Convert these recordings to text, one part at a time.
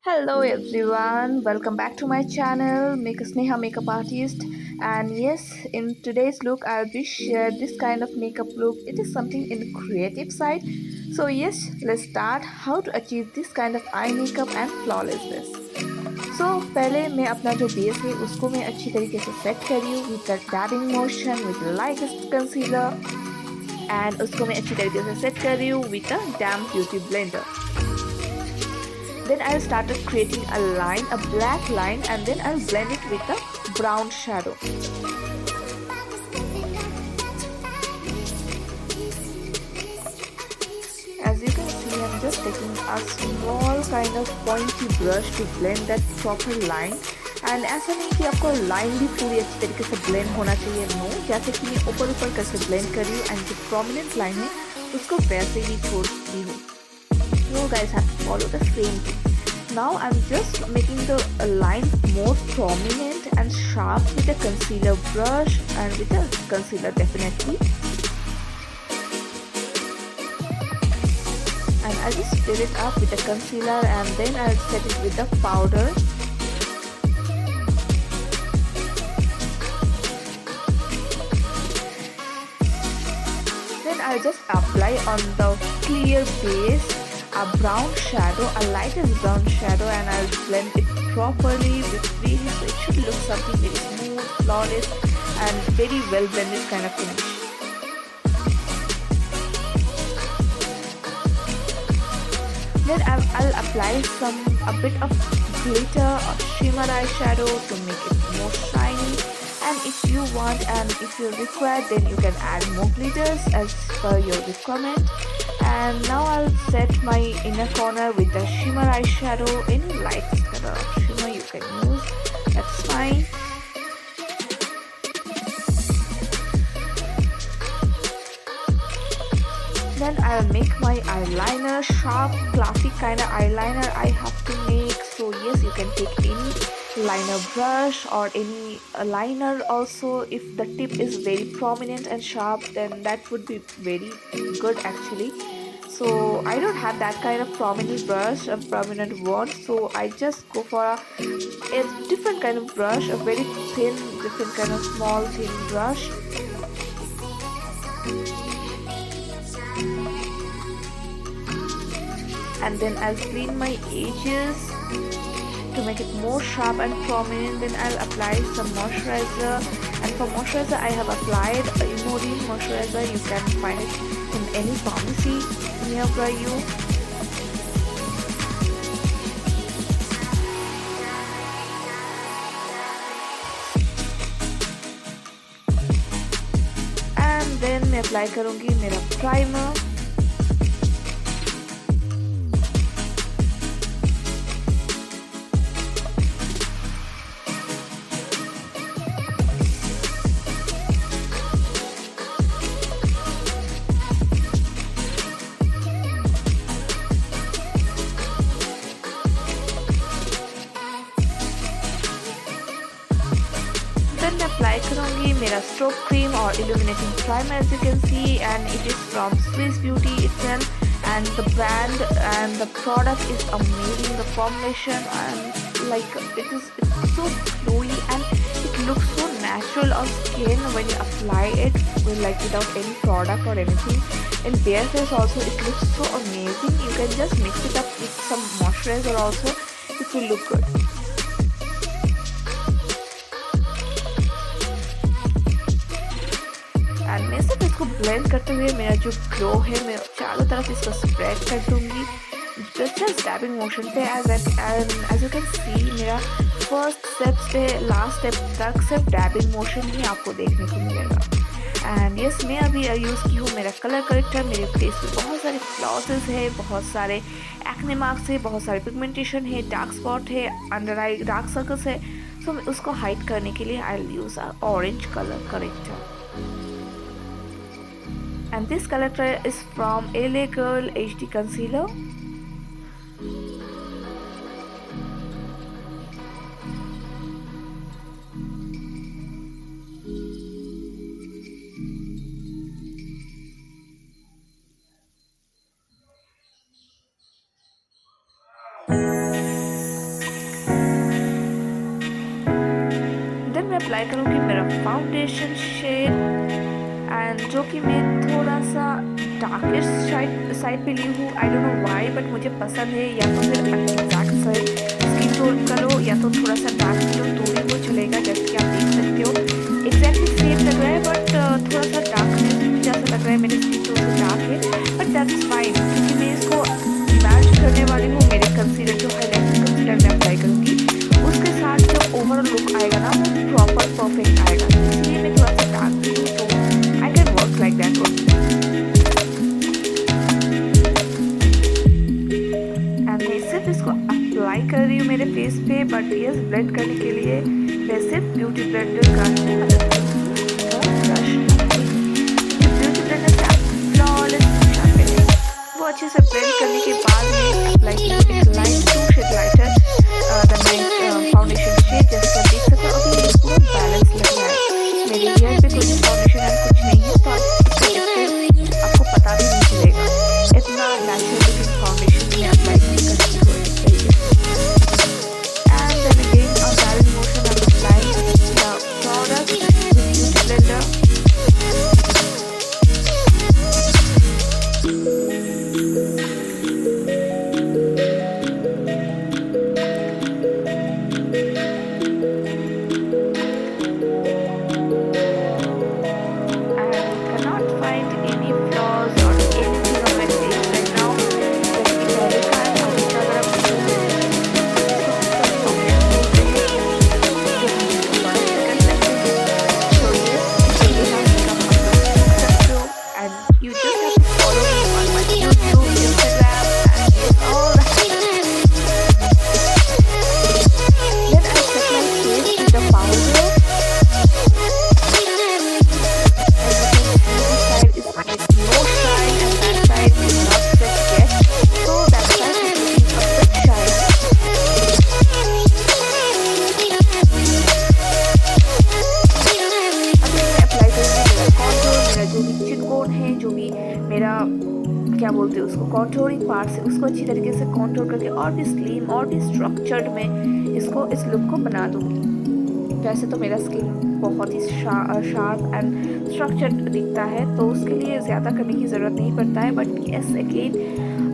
Hello everyone, welcome back to my channel Make Sneha Makeup Artist. And yes, in today's look I'll be share this kind of makeup look. It is something in creative side. So yes, let's start how to achieve this kind of eye makeup and flawlessness. So पहले मैं अपना जो base है उसको मैं अच्छी तरीके से सेट करी हूँ with the डैबिंग motion with light concealer and उसको मैं अच्छी तरीके से सेट कर रही हूँ with the dam beauty blender. Then I'll started creating a line, a black line, and then I'll blend it with a brown shadow. As you can see, I'm just taking a small kind of pointy brush to blend that proper line. And ऐसा नहीं कि आपको line भी पूरी अच्छी तरीके से blend होना चाहिए, नो, जैसे कि मैं ऊपर ऊपर करके ब्लेंड कर रही हूँ एंड जो प्रोमिनेंट लाइन है उसको वैसे ही छोड़ दी हूँ. You guys have to follow the same thing. Now I'm just making the line more prominent and sharp with a concealer brush and with a concealer definitely. And I'll just fill it up with the concealer and then I'll set it with the powder. Then I'll just apply on the clear base a brown shadow, a lightest brown shadow, and I'll blend it properly with really, so it should look something very smooth, flawless, and very well blended kind of finish. Then I'll apply a bit of glitter or shimmer eyeshadow to make it more shiny. And if you want and if you require, then you can add more glitters as per your requirement. And now I'll set my inner corner with the shimmer eyeshadow. Any light color of shimmer you can use, that's fine. Then I'll make my eyeliner, sharp classic kind of eyeliner I have to make. So yes, you can take any liner brush or any liner also. If the tip is very prominent and sharp, then that would be very good actually. So I don't have that kind of prominent brush, a prominent one, so I just go for a different kind of brush, a very thin, different kind of small thin brush. And then I'll clean my edges to make it more sharp and prominent. Then I'll apply some moisturizer, and for moisturizer I have applied Imodium moisturizer. You can find it in any pharmacy nearby you. And then मैं apply करूँगी मेरा primer. Then मैं apply करूँगी मेरा strobe cream और illuminating primer, as you can see, and it is from Swiss Beauty itself, and the brand and the product is amazing. The formulation and like it's so glowy and it looks so natural on skin when you apply it without any product or anything. In bare face also it looks so amazing. You can just mix it up with some moisturizer also, it will look good. And मैं सिर्फ इसको blend करते हुए मेरा जो glow है मैं चारों तरफ इसको स्प्रेड कर दूँगी जस्ट डैबिंग मोशन पे. एज यू कैन सी मेरा फर्स्ट स्टेप से लास्ट स्टेप तक सिर्फ डैबिंग मोशन ही आपको देखने को मिलेगा. एंड यस, मैं अभी यूज़ की हूँ मेरा कलर करेक्टर. मेरे फेस पे बहुत सारे फ्लॉसेस है, बहुत सारे एक्ने मार्क्स है, बहुत सारे पिगमेंटेशन है, डार्क स्पॉट है, अंडर आई डार्क सर्कल्स है. सो मैं उसको हाइड करने के लिए I will use orange colour corrector. And this color is from LA Girl HD Concealer. Apply करूँगी मेरा फाउंडेशन शेड, एंड जो कि मैं थोड़ा सा डार्केस्ट साइड पे ली हूँ। I don't know why, but मुझे पसंद है। या तो फिर एग्जैक्ट स्किन टोन का लो या तो थोड़ा सा डार्क लो तो भी वो चलेगा। जैसे कि आप देख सकते हो एग्जैक्टली सेम लग रहा है, बट थोड़ा सा डार्कनेस जैसा लग रहा है। मेरे स्किन टोन से डार्क है, बट दैट्स फाइन क्योंकि मैं इसको मैच करने वाली हूँ मेरे कंसीलर, जो हाईलाइटिंग कंसीलर में अप्लाई करूँगी उसके साथ जो ओवरऑल लुक आएगा ना वो प्रॉपर परफेक्ट आएगा। इसलिए मैं थोड़ा सा डार्क ली हूँ, तो I can work like that only. And मैं सिर्फ इसको अप्लाई कर रही हूँ मेरे फेस पे, बट यस ब्लेंड करने के लिए मैं सिर्फ ब्यूटी ब्लेंडर का ही मदद करूँगी। ब्यूटी ब्लेंडर से आप फ्लॉलेस निशान पे लेंगे। वो अच्छे से ब्लेंड करने के बाद में अप्लाई कीजिए एक light to shade lighter the foundation shade. जैसे कि आप देख सकते हो अभी ये पूरा बैलेंस लग रहा है। मेरे हेयर पे कोई फाउंडेशन एंड कुछ नहीं है, तो आपको पता भी नहीं चलेगा। इतना नेचुरल लुकिंग फाउंडेशन में अप्लाई करती हूँ इस तरीके से। And then again on balance motion I am applying the product with beauty blender. क्या बोलते हैं उसको कॉन्टोरिंग पार्ट से उसको अच्छी तरीके से कॉन्टोर करके और भी स्लिम और भी स्ट्रक्चर्ड में इसको इस लुक को बना दूँगी। वैसे तो मेरा स्किन बहुत ही शार्प एंड स्ट्रक्चर्ड दिखता है, तो उसके लिए ज़्यादा करने की ज़रूरत नहीं पड़ता है। But yes again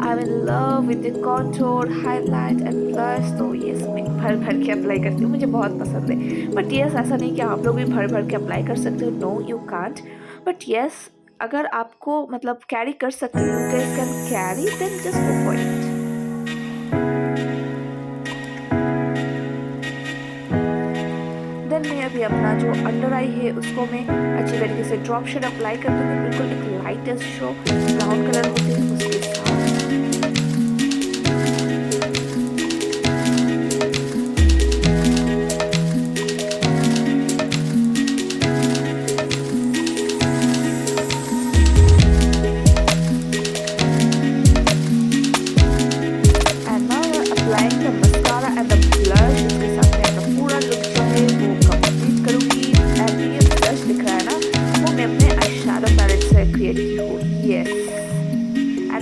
I am in love with the contour highlight and blush, तो यस मैं भर भर के अप्लाई करती हूँ, मुझे बहुत पसंद है। बट यस ऐसा नहीं कि आप लोग भी भर भर के अप्लाई कर सकते हो, no you can't. But yes अगर आपको मतलब कैरी कर सकते हो, you guys can carry, then just go for it. Then मैं अभी अपना जो अंडर आई है उसको मैं अच्छी तरीके से ड्रॉप शेड अप्लाई कर दूँगी। बिल्कुल एक लाइटेस्ट शो ब्राउन कलर होते हैं उसके साथ।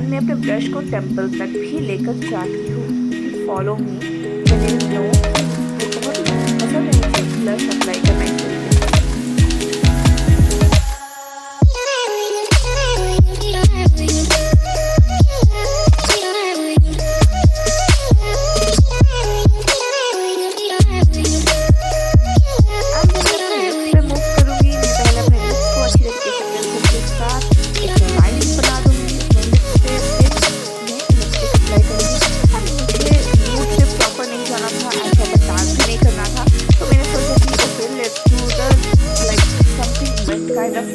मैं अपने ब्रश को टेम्पल तक भी लेकर जाती हूँ। फॉलो मी, मैंने नो बहुत ही पसंद है मुझे ब्लश अप्लाई करना चाहिए।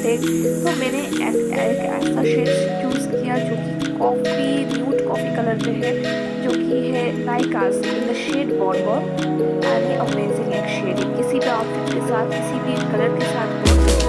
तो मैंने एक ऐसा शेड चूज़ किया जो कि न्यूड कॉफ़ी कलर पे है, जो कि है Nykaa's in the shade bourbon. And amazing एक शेड है, किसी भी आउटफिट के साथ किसी भी कलर के साथ बहुत